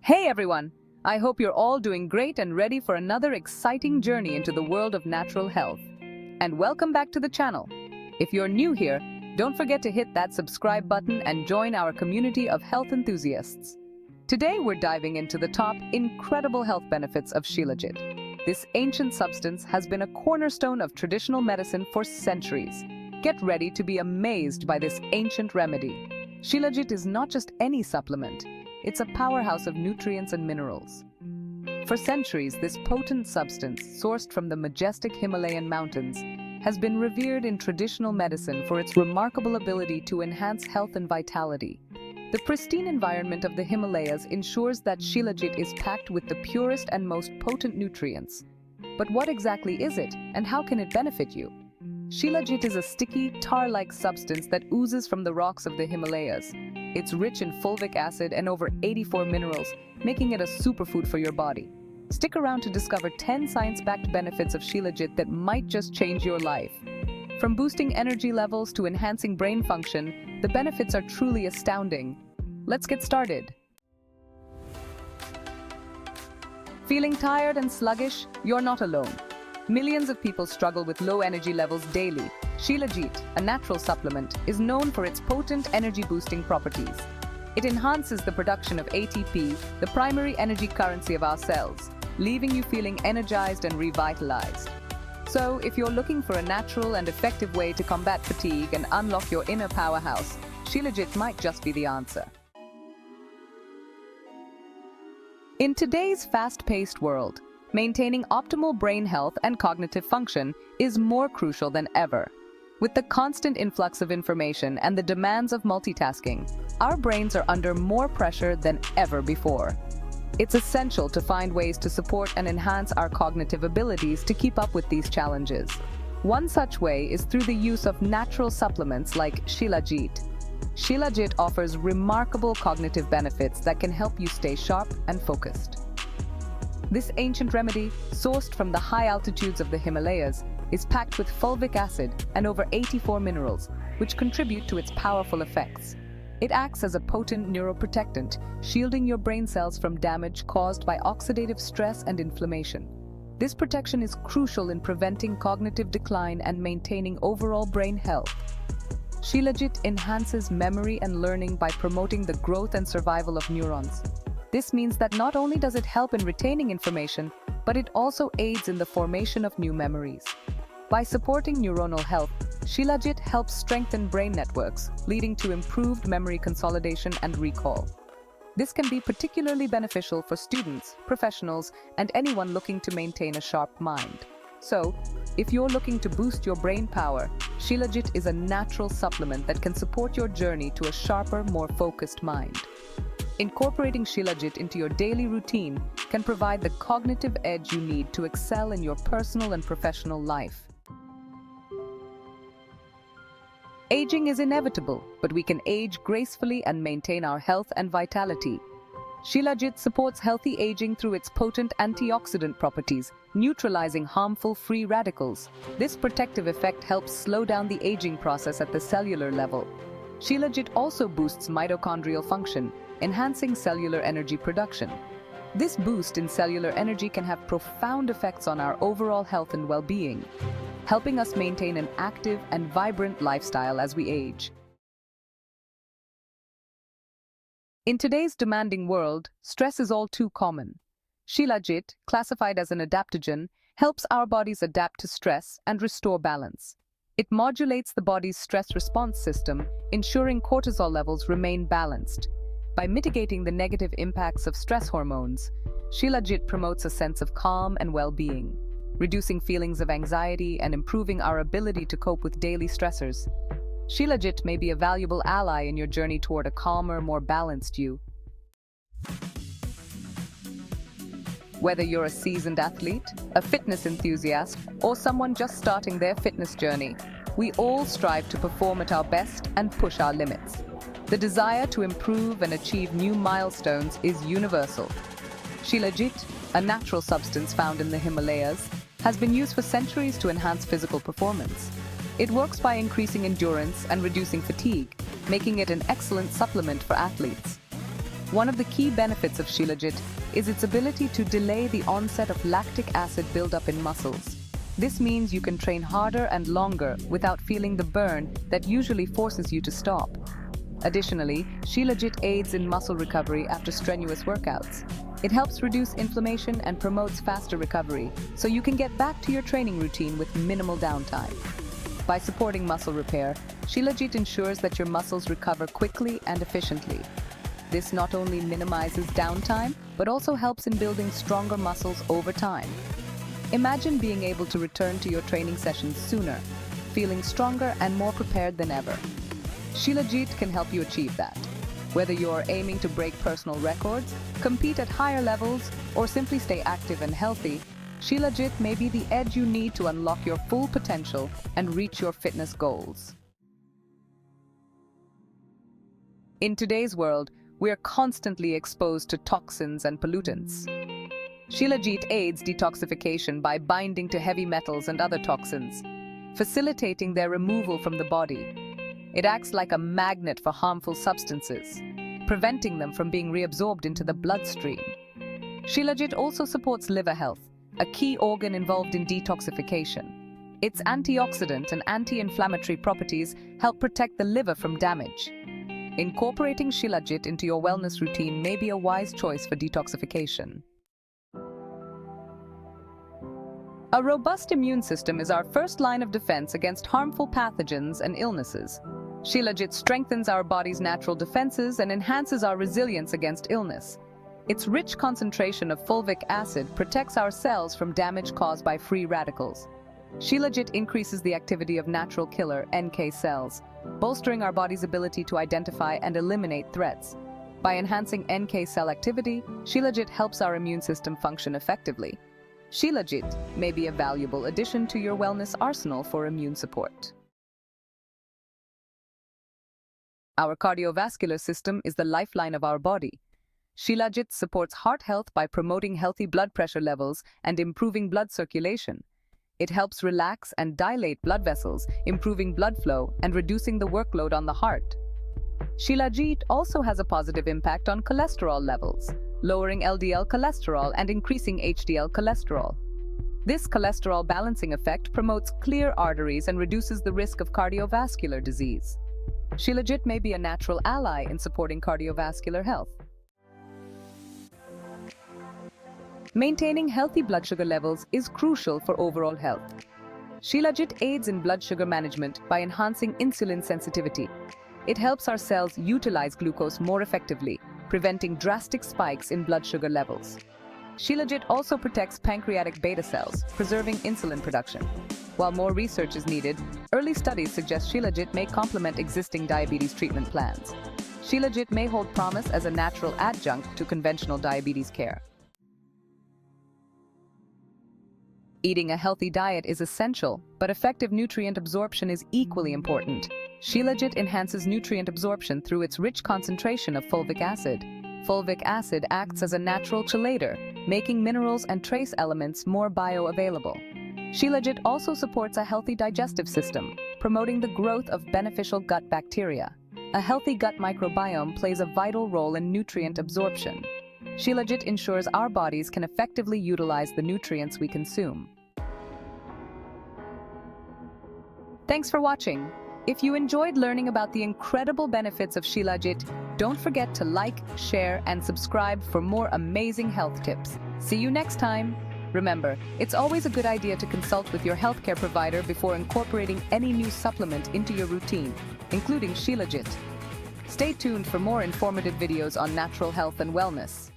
Hey everyone! I hope you're all doing great and ready for another exciting journey into the world of natural health. And welcome back to the channel. If you're new here, don't forget to hit that subscribe button and join our community of health enthusiasts. Today we're diving into the top incredible health benefits of Shilajit. This ancient substance has been a cornerstone of traditional medicine for centuries. Get ready to be amazed by this ancient remedy. Shilajit is not just any supplement. It's a powerhouse of nutrients and minerals. For centuries, this potent substance, sourced from the majestic Himalayan mountains, has been revered in traditional medicine for its remarkable ability to enhance health and vitality. The pristine environment of the Himalayas ensures that Shilajit is packed with the purest and most potent nutrients. But what exactly is it, and how can it benefit you? Shilajit is a sticky, tar-like substance that oozes from the rocks of the Himalayas. It's rich in fulvic acid and over 84 minerals, making it a superfood for your body. Stick around to discover 10 science-backed benefits of Shilajit that might just change your life. From boosting energy levels to enhancing brain function, the benefits are truly astounding. Let's get started. Feeling tired and sluggish? You're not alone. Millions of people struggle with low energy levels daily. Shilajit, a natural supplement, is known for its potent energy-boosting properties. It enhances the production of ATP, the primary energy currency of our cells, leaving you feeling energized and revitalized. So, if you're looking for a natural and effective way to combat fatigue and unlock your inner powerhouse, Shilajit might just be the answer. In today's fast-paced world, maintaining optimal brain health and cognitive function is more crucial than ever. With the constant influx of information and the demands of multitasking, our brains are under more pressure than ever before. It's essential to find ways to support and enhance our cognitive abilities to keep up with these challenges. One such way is through the use of natural supplements like Shilajit. Shilajit offers remarkable cognitive benefits that can help you stay sharp and focused. This ancient remedy, sourced from the high altitudes of the Himalayas, is packed with fulvic acid and over 84 minerals, which contribute to its powerful effects. It acts as a potent neuroprotectant, shielding your brain cells from damage caused by oxidative stress and inflammation. This protection is crucial in preventing cognitive decline and maintaining overall brain health. Shilajit enhances memory and learning by promoting the growth and survival of neurons. This means that not only does it help in retaining information, but it also aids in the formation of new memories. By supporting neuronal health, Shilajit helps strengthen brain networks, leading to improved memory consolidation and recall. This can be particularly beneficial for students, professionals, and anyone looking to maintain a sharp mind. So, if you're looking to boost your brain power, Shilajit is a natural supplement that can support your journey to a sharper, more focused mind. Incorporating Shilajit into your daily routine can provide the cognitive edge you need to excel in your personal and professional life. Aging is inevitable, but we can age gracefully and maintain our health and vitality. Shilajit supports healthy aging through its potent antioxidant properties, neutralizing harmful free radicals. This protective effect helps slow down the aging process at the cellular level. Shilajit also boosts mitochondrial function, enhancing cellular energy production. This boost in cellular energy can have profound effects on our overall health and well-being, helping us maintain an active and vibrant lifestyle as we age. In today's demanding world, stress is all too common. Shilajit, classified as an adaptogen, helps our bodies adapt to stress and restore balance. It modulates the body's stress response system, ensuring cortisol levels remain balanced. By mitigating the negative impacts of stress hormones, Shilajit promotes a sense of calm and well-being, reducing feelings of anxiety and improving our ability to cope with daily stressors. Shilajit may be a valuable ally in your journey toward a calmer, more balanced you. Whether you're a seasoned athlete, a fitness enthusiast, or someone just starting their fitness journey, we all strive to perform at our best and push our limits. The desire to improve and achieve new milestones is universal. Shilajit, a natural substance found in the Himalayas, has been used for centuries to enhance physical performance. It works by increasing endurance and reducing fatigue, making it an excellent supplement for athletes. One of the key benefits of Shilajit is its ability to delay the onset of lactic acid buildup in muscles. This means you can train harder and longer without feeling the burn that usually forces you to stop. Additionally, Shilajit aids in muscle recovery after strenuous workouts. It helps reduce inflammation and promotes faster recovery, so you can get back to your training routine with minimal downtime. By supporting muscle repair, Shilajit ensures that your muscles recover quickly and efficiently. This not only minimizes downtime, but also helps in building stronger muscles over time. Imagine being able to return to your training sessions sooner, feeling stronger and more prepared than ever. Shilajit can help you achieve that. Whether you're aiming to break personal records, compete at higher levels, or simply stay active and healthy, Shilajit may be the edge you need to unlock your full potential and reach your fitness goals. In today's world, we are constantly exposed to toxins and pollutants. Shilajit aids detoxification by binding to heavy metals and other toxins, facilitating their removal from the body. It acts like a magnet for harmful substances, preventing them from being reabsorbed into the bloodstream. Shilajit also supports liver health, a key organ involved in detoxification. Its antioxidant and anti-inflammatory properties help protect the liver from damage. Incorporating Shilajit into your wellness routine may be a wise choice for detoxification. A robust immune system is our first line of defense against harmful pathogens and illnesses. Shilajit strengthens our body's natural defenses and enhances our resilience against illness. Its rich concentration of fulvic acid protects our cells from damage caused by free radicals. Shilajit increases the activity of natural killer NK cells, bolstering our body's ability to identify and eliminate threats. By enhancing NK cell activity, Shilajit helps our immune system function effectively. Shilajit may be a valuable addition to your wellness arsenal for immune support. Our cardiovascular system is the lifeline of our body. Shilajit supports heart health by promoting healthy blood pressure levels and improving blood circulation. It helps relax and dilate blood vessels, improving blood flow and reducing the workload on the heart. Shilajit also has a positive impact on cholesterol levels, lowering LDL cholesterol and increasing HDL cholesterol. This cholesterol balancing effect promotes clear arteries and reduces the risk of cardiovascular disease. Shilajit may be a natural ally in supporting cardiovascular health. Maintaining healthy blood sugar levels is crucial for overall health. Shilajit aids in blood sugar management by enhancing insulin sensitivity. It helps our cells utilize glucose more effectively, preventing drastic spikes in blood sugar levels. Shilajit also protects pancreatic beta cells, preserving insulin production. While more research is needed, early studies suggest Shilajit may complement existing diabetes treatment plans. Shilajit may hold promise as a natural adjunct to conventional diabetes care. Eating a healthy diet is essential, but effective nutrient absorption is equally important. Shilajit enhances nutrient absorption through its rich concentration of fulvic acid. Fulvic acid acts as a natural chelator, making minerals and trace elements more bioavailable. Shilajit also supports a healthy digestive system, promoting the growth of beneficial gut bacteria. A healthy gut microbiome plays a vital role in nutrient absorption. Shilajit ensures our bodies can effectively utilize the nutrients we consume. Thanks for watching. If you enjoyed learning about the incredible benefits of Shilajit, don't forget to like, share, and subscribe for more amazing health tips. See you next time. Remember, it's always a good idea to consult with your healthcare provider before incorporating any new supplement into your routine, including Shilajit. Stay tuned for more informative videos on natural health and wellness.